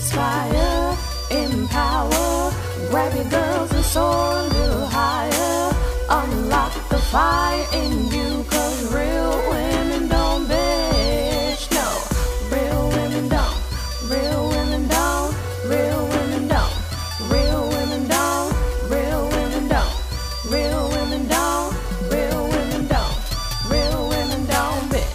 inspire, empower, grab your girls and soar a little higher. Unlock the fire in you, cause real women don't bitch, no. Real women don't, real women don't, real women don't, real women don't, real women don't, real women don't, real women don't, real women don't bitch.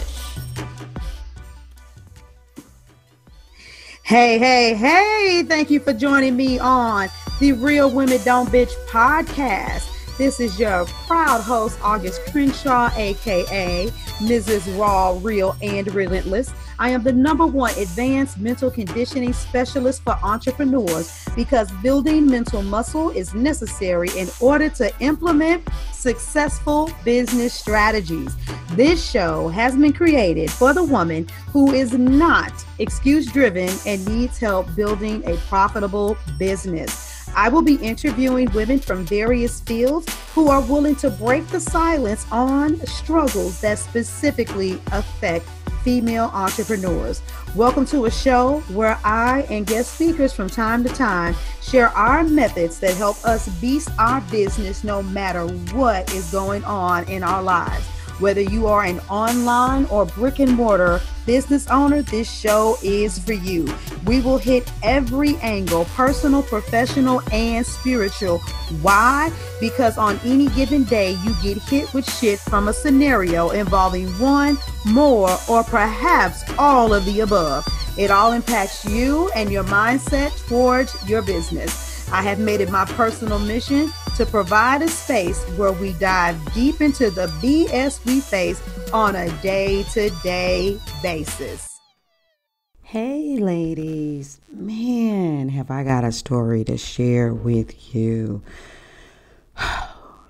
Hey, thank you for joining me on the Real Women Don't Bitch podcast. This is your proud host, August Crenshaw, aka Mrs. Raw, Real, and Relentless. I am the #1 advanced mental conditioning specialist for entrepreneurs because building mental muscle is necessary in order to implement successful business strategies. This show has been created for the woman who is not excuse-driven and needs help building a profitable business. I will be interviewing women from various fields who are willing to break the silence on struggles that specifically affect female entrepreneurs. Welcome to a show where I and guest speakers from time to time share our methods that help us beast our business no matter what is going on in our lives. Whether you are an online or brick and mortar business owner, this show is for you. We will hit every angle, personal, professional, and spiritual. Why? Because on any given day, you get hit with shit from a scenario involving one, more, or perhaps all of the above. It all impacts you and your mindset towards your business. I have made it my personal mission to provide a space where we dive deep into the BS we face on a day-to-day basis. Hey ladies, man, have I got a story to share with you.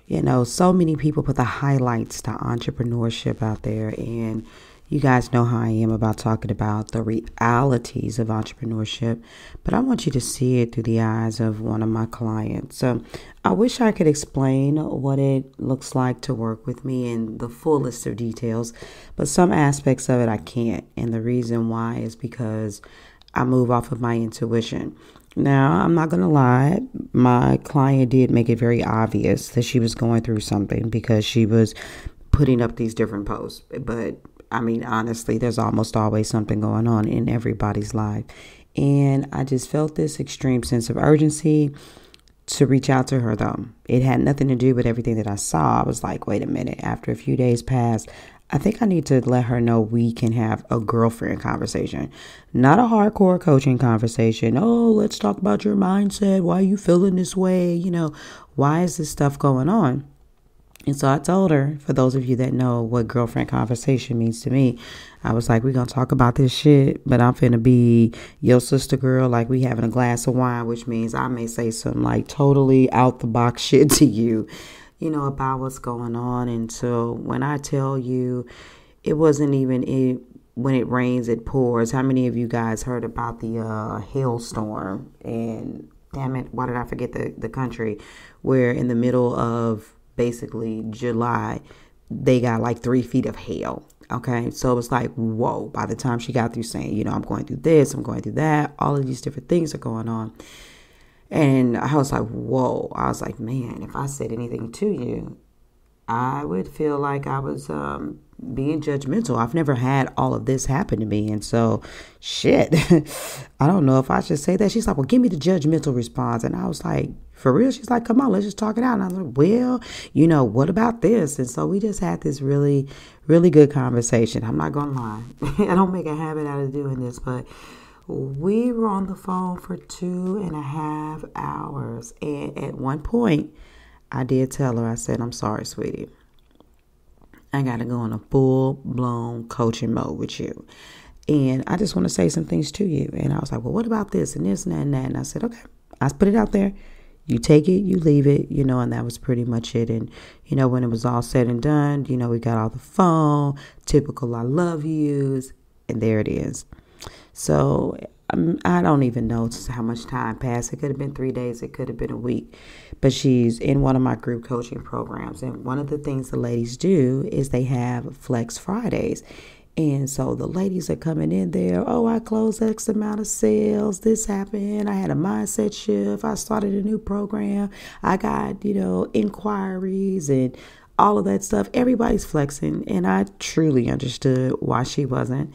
You know, so many people put the highlights to entrepreneurship out there, and you guys know how I am about talking about the realities of entrepreneurship, but I want you to see it through the eyes of one of my clients. So I wish I could explain what it looks like to work with me in the fullest of details, but some aspects of it I can't. And the reason why is because I move off of my intuition. Now, I'm not going to lie. My client did make it very obvious that she was going through something because she was putting up these different posts. But I mean, honestly, there's almost always something going on in everybody's life. And I just felt this extreme sense of urgency to reach out to her, though. It had nothing to do with everything that I saw. I was like, wait a minute. After a few days passed, I think I need to let her know we can have a girlfriend conversation, not a hardcore coaching conversation. Oh, let's talk about your mindset. Why are you feeling this way? You know, why is this stuff going on? And so I told her, for those of you that know what girlfriend conversation means to me, I was like, we're going to talk about this shit, but I'm finna be your sister girl, like we having a glass of wine, which means I may say some like totally out the box shit to you, you know, about what's going on. And so when I tell you, it wasn't even when it rains, it pours. How many of you guys heard about the hailstorm? And damn it, why did I forget the country where in the middle of basically July, they got like 3 feet of hail. Okay. So it was like, whoa, by the time she got through saying, you know, I'm going through this, I'm going through that, all of these different things are going on. And I was like, whoa, I was like, man, if I said anything to you, I would feel like I was being judgmental. I've never had all of this happen to me. And so, shit, I don't know if I should say that. She's like, well, give me the judgmental response. And I was like, for real? She's like, come on, let's just talk it out. And I was like, well, you know, what about this? And so we just had this really, really good conversation. I'm not going to lie. I don't make a habit out of doing this, but we were on the phone for 2.5 hours. And at one point, I did tell her, I said, I'm sorry, sweetie. I got to go in a full-blown coaching mode with you. And I just want to say some things to you. And I was like, well, what about this and this and that and that? And I said, okay, I put it out there. You take it, you leave it, you know, and that was pretty much it. And, you know, when it was all said and done, you know, we got off the phone, typical I love yous, and there it is. So I don't even know how much time passed. It could have been 3 days. It could have been a week. But she's in one of my group coaching programs. And one of the things the ladies do is they have Flex Fridays. And so the ladies are coming in there. Oh, I closed X amount of sales. This happened. I had a mindset shift. I started a new program. I got, inquiries and all of that stuff. Everybody's flexing. And I truly understood why she wasn't.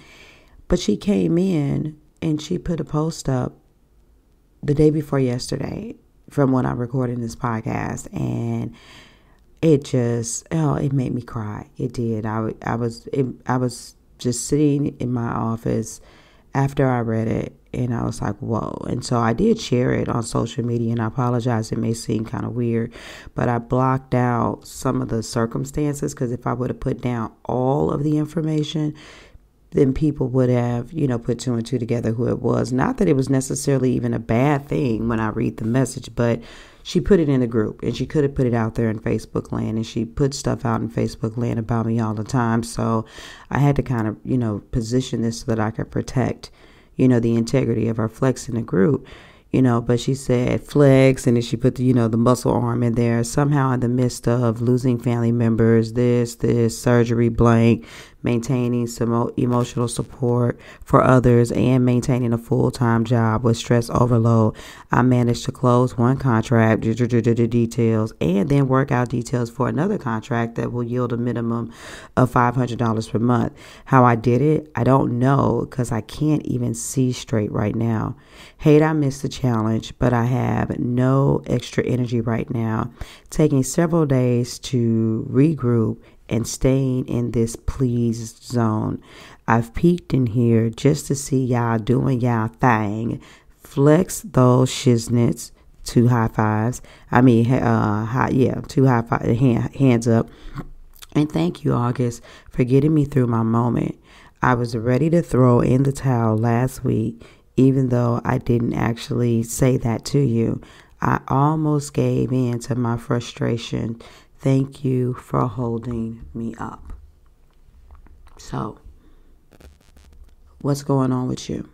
But she came in and she put a post up the day before yesterday from when I'm recording this podcast. And it made me cry. It did. I was just sitting in my office after I read it, and I was like, whoa. And so I did share it on social media, and I apologize, it may seem kind of weird, but I blocked out some of the circumstances, because if I would have put down all of the information, then people would have, put two and two together who it was. Not that it was necessarily even a bad thing when I read the message, but she put it in the group, and she could have put it out there in Facebook land, and she put stuff out in Facebook land about me all the time. So I had to kind of, position this so that I could protect, the integrity of our flex in the group. But she said flex, and then she put the muscle arm in there. Somehow in the midst of losing family members, this surgery blank, maintaining some emotional support for others, and maintaining a full-time job with stress overload, I managed to close one contract, details, and then work out details for another contract that will yield a minimum of $500 per month. How I did it, I don't know, because I can't even see straight right now. Hate I missed the challenge, but I have no extra energy right now. Taking several days to regroup and staying in this please zone. I've peeked in here just to see y'all doing y'all thing. Flex those shiznits. 2 high fives. Two high five, hands up. And thank you, August, for getting me through my moment. I was ready to throw in the towel last week, even though I didn't actually say that to you. I almost gave in to my frustration. Thank you for holding me up. So, what's going on with you?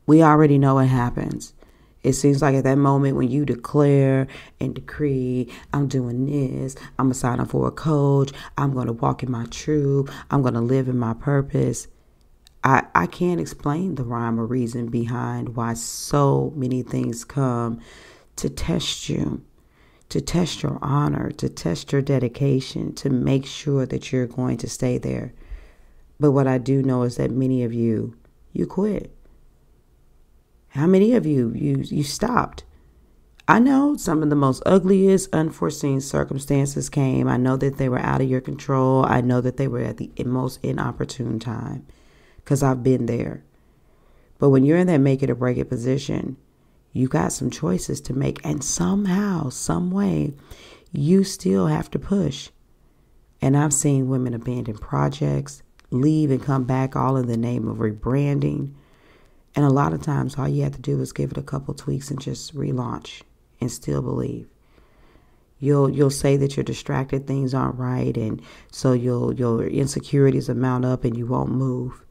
We already know what happens. It seems like at that moment when you declare and decree, I'm doing this, I'm going to sign up for a coach, I'm going to walk in my truth, I'm going to live in my purpose. I can't explain the rhyme or reason behind why so many things come to test you, to test your honor, to test your dedication, to make sure that you're going to stay there. But what I do know is that many of you quit. How many of you stopped? I know some of the most ugliest, unforeseen circumstances came. I know that they were out of your control. I know that they were at the most inopportune time, because I've been there. But when you're in that make it or break it position, you got some choices to make, and somehow, some way, you still have to push. And I've seen women abandon projects, leave and come back, all in the name of rebranding. And a lot of times, all you have to do is give it a couple tweaks and just relaunch and still believe. You'll say that you're distracted, things aren't right, and so your insecurities will mount up and you won't move.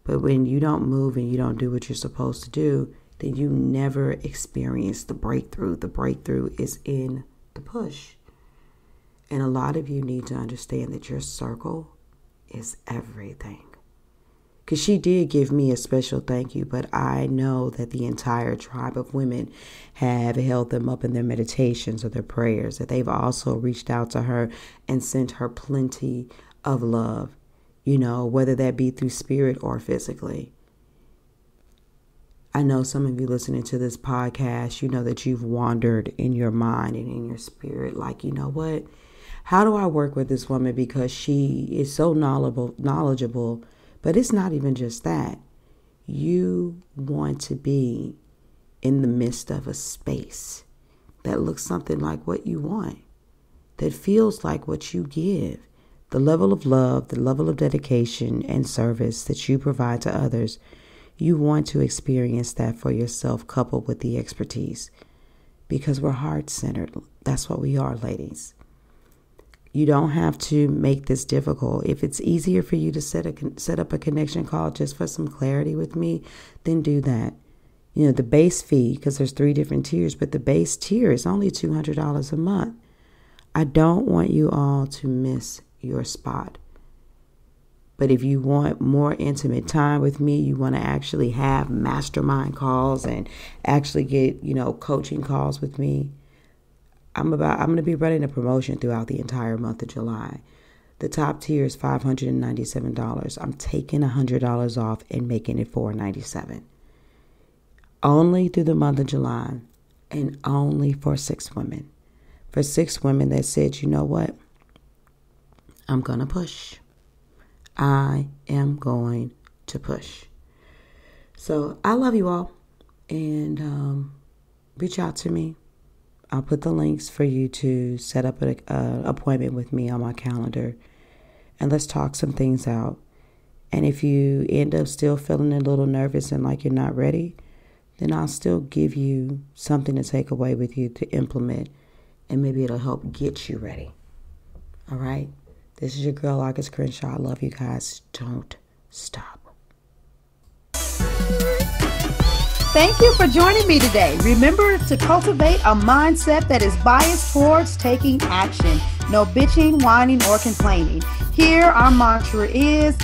But when you don't move and you don't do what you're supposed to do, then you never experience the breakthrough. The breakthrough is in the push. And a lot of you need to understand that your circle is everything. Because she did give me a special thank you, but I know that the entire tribe of women have held them up in their meditations or their prayers, that they've also reached out to her and sent her plenty of love, whether that be through spirit or physically. I know some of you listening to this podcast, you know that you've wandered in your mind and in your spirit, like, what? How do I work with this woman, because she is so knowledgeable? But it's not even just that. You want to be in the midst of a space that looks something like what you want, that feels like what you give. The level of love, the level of dedication and service that you provide to others, you want to experience that for yourself, coupled with the expertise, because we're heart-centered. That's what we are, ladies. You don't have to make this difficult. If it's easier for you to set up a connection call just for some clarity with me, then do that. The base fee, because there's 3 different tiers, but the base tier is only $200 a month. I don't want you all to miss your spot. But if you want more intimate time with me, you want to actually have mastermind calls and actually get, coaching calls with me, I'm going to be running a promotion throughout the entire month of July. The top tier is $597. I'm taking $100 off and making it $497. Only through the month of July, and only for 6 women. For 6 women that said, you know what? I'm going to push. I am going to push. So I love you all, and reach out to me. I'll put the links for you to set up an appointment with me on my calendar, and let's talk some things out. And if you end up still feeling a little nervous and like you're not ready, then I'll still give you something to take away with you to implement, and maybe it'll help get you ready. All right? This is your girl, August Crenshaw. I love you guys. Don't stop. Thank you for joining me today. Remember to cultivate a mindset that is biased towards taking action. No bitching, whining, or complaining. Here, our mantra is,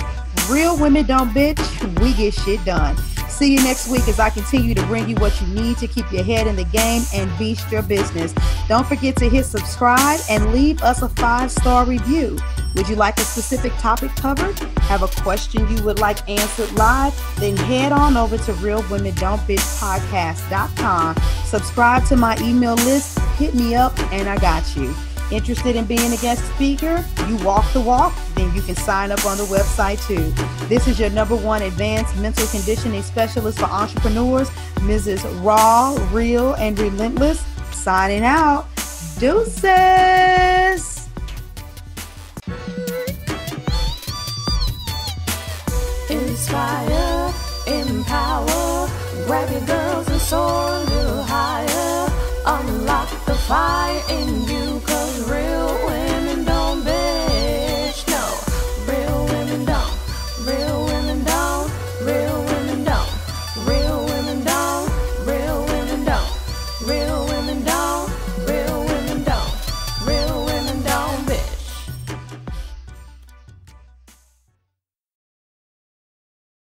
real women don't bitch, we get shit done. See you next week as I continue to bring you what you need to keep your head in the game and beast your business. Don't forget to hit subscribe and leave us a 5-star review. Would you like a specific topic covered? Have a question you would like answered live? Then head on over to realwomen.don't bitch.podcast.com. Subscribe to my email list, hit me up, and I got you. Interested in being a guest speaker? You walk the walk? Then you can sign up on the website too. This is your #1 advanced mental conditioning specialist for entrepreneurs, Mrs. Raw, Real, and Relentless. Signing out. Deuces. Inspire, empower, grab your girls and soar a little higher. Unlock the fire in you.